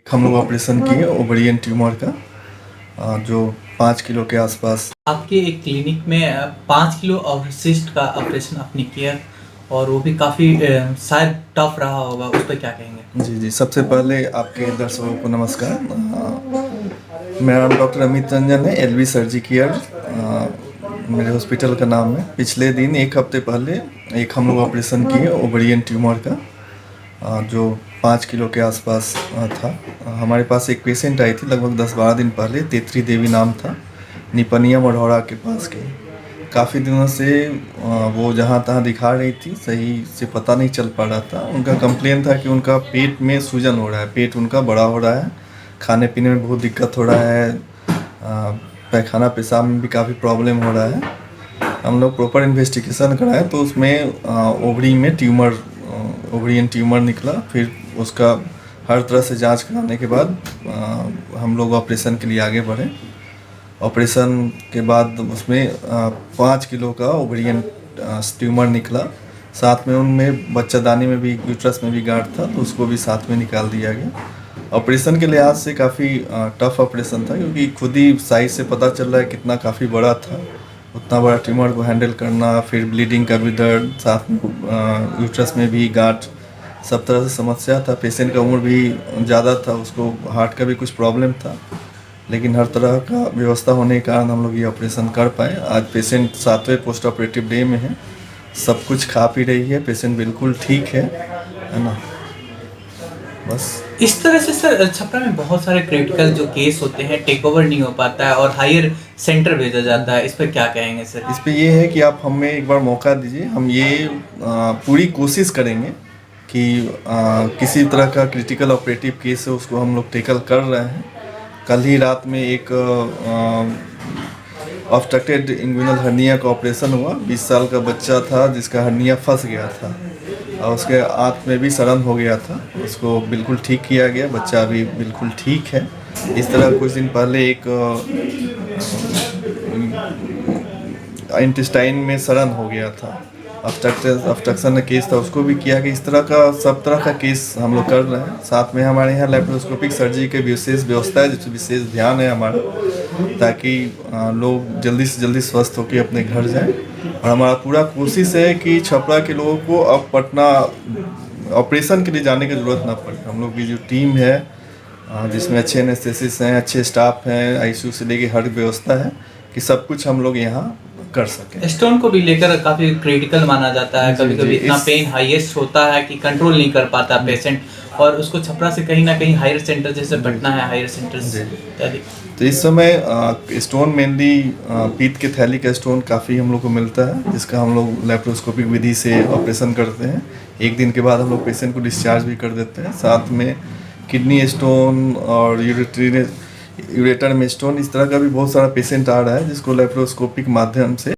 हम लोग ऑपरेशन किए ओवरियन ट्यूमर का जो 5 किलो के आसपास। आपके एक क्लिनिक में 5 किलो अवशिष्ट का ऑपरेशन आपने किया और वो भी काफ़ी शायद टफ रहा होगा, उस पर क्या कहेंगे? जी जी, सबसे पहले आपके दर्शकों को नमस्कार। मेरा नाम डॉक्टर अमित रंजन है, एलवी सर्जी केयर मेरे हॉस्पिटल का नाम है। पिछले दिन एक हफ्ते पहले एक हम लोग ऑपरेशन किए ओवरियन ट्यूमर का जो 5 किलो के आसपास था। हमारे पास एक पेशेंट आई थी लगभग 10-12 दिन पहले, तेत्री देवी नाम था, निपनिया मढ़ौरा के पास की। काफ़ी दिनों से वो जहाँ तहाँ दिखा रही थी, सही से पता नहीं चल पा रहा था। उनका कंप्लेन था कि उनका पेट में सूजन हो रहा है, पेट उनका बड़ा हो रहा है, खाने पीने में बहुत दिक्कत हो रहा है, पैखाना पेशाब में भी काफ़ी प्रॉब्लम हो रहा है। हम लोग प्रॉपर इन्वेस्टिगेशन कराए तो उसमें ओवरी में ट्यूमर, ओवरियन ट्यूमर निकला। फिर उसका हर तरह से जांच कराने के बाद हम लोग ऑपरेशन के लिए आगे बढ़े। ऑपरेशन के बाद उसमें 5 किलो का ओवरियन ट्यूमर निकला। साथ में उनमें बच्चादानी में भी, यूट्रस में भी गांठ था, तो उसको भी साथ में निकाल दिया गया। ऑपरेशन के लिहाज से काफ़ी टफ ऑपरेशन था, क्योंकि खुद ही साइज से पता चल रहा है कितना काफ़ी बड़ा था। उतना बड़ा ट्यूमर को हैंडल करना, फिर ब्लीडिंग का भी दर्द, साथ में यूट्रस में भी गांठ, सब तरह से समस्या था। पेशेंट का उम्र भी ज़्यादा था, उसको हार्ट का भी कुछ प्रॉब्लम था, लेकिन हर तरह का व्यवस्था होने के कारण हम लोग ये ऑपरेशन कर पाए। आज पेशेंट 7वें पोस्ट ऑपरेटिव डे में है, सब कुछ खा पी रही है, पेशेंट बिल्कुल ठीक है ना। बस इस तरह से सर छपरा में बहुत सारे क्रिटिकल जो केस होते हैं टेक ओवर नहीं हो पाता है और हायर सेंटर भेजा जाता है, इस पर क्या कहेंगे सर? इस पे ये है कि आप हमें एक बार मौका दीजिए, हम ये पूरी कोशिश करेंगे कि किसी तरह का क्रिटिकल ऑपरेटिव केस है उसको हम लोग टेकल कर रहे हैं। कल ही रात में एक ऑब्स्ट्रक्टेड इंग्विनल हर्निया का ऑपरेशन हुआ। 20 साल का बच्चा था जिसका हर्निया फंस गया था और उसके आंत में भी सड़न हो गया था, उसको बिल्कुल ठीक किया गया, बच्चा अभी बिल्कुल ठीक है। इस तरह कुछ दिन पहले एक इंटेस्टाइन में सड़न हो गया था, ऑब्स्ट्रक्शन का केस था, उसको भी किया गया। इस तरह का सब तरह का केस हम लोग कर रहे हैं। साथ में हमारे यहाँ लैप्रोस्कोपिक सर्जरी के विशेष व्यवस्था है, जिस विशेष ध्यान है हमारा, ताकि लोग जल्दी से जल्दी स्वस्थ होकर अपने घर जाएं। और हमारा पूरा कोशिश है कि छपरा के लोगों को अब पटना ऑपरेशन के लिए जाने की ज़रूरत ना पड़े। हम लोग की जो टीम है जिसमें अच्छे एनेस्थेसिस्ट हैं, अच्छे स्टाफ हैं, आईसीयू से लेके हर व्यवस्था है कि सब कुछ हम लोग यहाँ कर सकें। स्टोन को भी लेकर काफ़ी क्रिटिकल माना जाता है, जी, कभी कभी जी, इतना पेन हाईएस्ट होता है कि कंट्रोल नहीं कर पाता पेशेंट, और उसको छपरा से कहीं ना कहीं हायर सेंटर जैसे पटना है, हायर सेंटर इत्यादि। तो इस समय स्टोन मेनली पीत के थैली का स्टोन काफ़ी हम लोग को मिलता है, जिसका हम लोग लैप्रोस्कोपिक विधि से ऑपरेशन करते हैं। एक दिन के बाद हम लोग पेशेंट को डिस्चार्ज भी कर देते हैं। साथ में किडनी स्टोन और यूरेटर में स्टोन, इस तरह का भी बहुत सारा पेशेंट आ रहा है जिसको लैप्रोस्कोपिक माध्यम से